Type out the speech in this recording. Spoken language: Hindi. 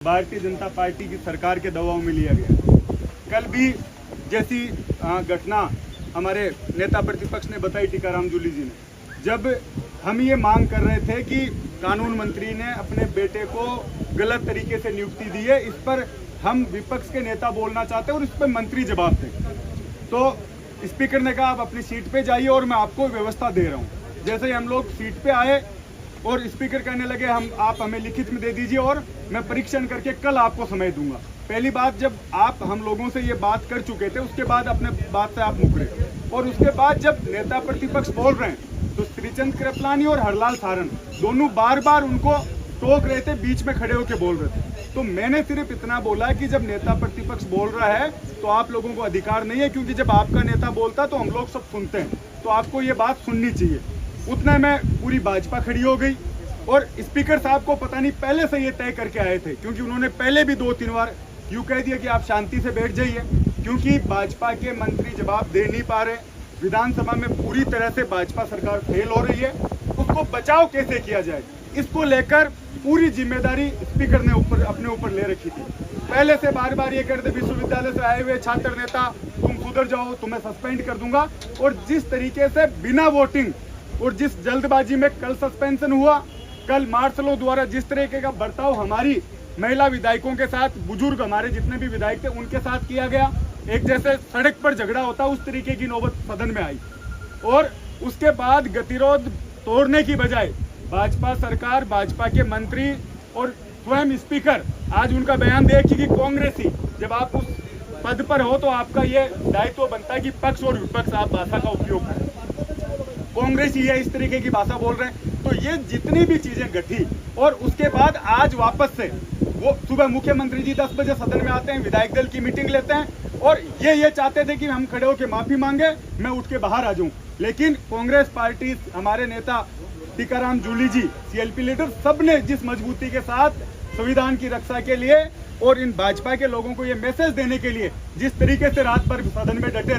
भारतीय जनता पार्टी की सरकार के दबाव में लिया गया। कल भी जैसी घटना हमारे नेता प्रतिपक्ष ने बताई टीकाराम जूली जी ने, जब हम ये मांग कर रहे थे कि कानून मंत्री ने अपने बेटे को गलत तरीके से नियुक्ति दी है, इस पर हम विपक्ष के नेता बोलना चाहते हैं और इस पर मंत्री जवाब दें, तो स्पीकर ने कहा आप अपनी सीट पे जाइए और मैं आपको व्यवस्था दे रहा हूँ। जैसे ही हम लोग सीट पे आए और स्पीकर कहने लगे आप हमें लिखित में दे दीजिए और मैं परीक्षण करके कल आपको समय दूंगा। पहली बात, जब आप हम लोगों से ये बात कर चुके थे उसके बाद अपने बात से आप मुकरे, और उसके बाद जब नेता प्रतिपक्ष बोल रहे हैं तो श्रीचंद कृपलानी और हरलाल सारन दोनों बार बार उनको टोक रहे थे, बीच में खड़े होकर बोल रहे थे। तो मैंने सिर्फ इतना बोला कि जब नेता प्रतिपक्ष बोल रहा है तो आप लोगों को अधिकार नहीं है, क्योंकि जब आपका नेता बोलता है तो हम लोग सब सुनते हैं, तो आपको ये बात सुननी चाहिए। उतने में पूरी भाजपा खड़ी हो गई और स्पीकर साहब को पता नहीं पहले से ये तय करके आए थे, क्योंकि उन्होंने पहले भी 2-3 बार यूँ कह दिया कि आप शांति से बैठ जाइए, क्योंकि भाजपा के मंत्री जवाब दे नहीं पा रहे। विधानसभा में पूरी तरह से भाजपा सरकार फेल हो रही है, उसको बचाव कैसे किया जाए, इसको लेकर पूरी जिम्मेदारी स्पीकर ने अपने ऊपर ले रखी थी। पहले से बार बार ये कहते विश्वविद्यालय से आए हुए छात्र नेता तुम सुधर जाओ, तुम्हें सस्पेंड कर दूंगा, और जिस तरीके से बिना वोटिंग और जिस जल्दबाजी में कल सस्पेंशन हुआ, कल मार्शलों द्वारा जिस तरीके का बर्ताव हमारी महिला विधायकों के साथ, बुजुर्ग हमारे जितने भी विधायक थे उनके साथ किया गया, एक जैसे सड़क पर झगड़ा होता उस तरीके की नौबत सदन में आई। और उसके बाद गतिरोध तोड़ने की बजाय भाजपा सरकार, भाजपा के मंत्री और स्वयं स्पीकर आज उनका बयान देखिए कि कांग्रेसी, जब आप उस पद पर हो तो आपका ये दायित्व बनता है कि पक्ष और विपक्ष आप भाषा का उपयोग करें। कांग्रेस ही है इस तरीके की भाषा बोल रहे हैं। तो ये जितनी भी चीजें घटी और उसके बाद आज वापस से वो सुबह मुख्यमंत्री जी 10 बजे सदन में आते हैं, विधायक दल की मीटिंग लेते हैं और ये चाहते थे कि हम खड़े होकर माफी मांगे, मैं उठ के बाहर आ जाऊं। लेकिन कांग्रेस पार्टी, हमारे नेता टीकाराम जूली जी, सीएलपी लीडर, सबने जिस मजबूती के साथ संविधान की रक्षा के लिए और इन भाजपा के लोगों को ये मैसेज देने के लिए जिस तरीके से रात भर सदन में डटे रहे।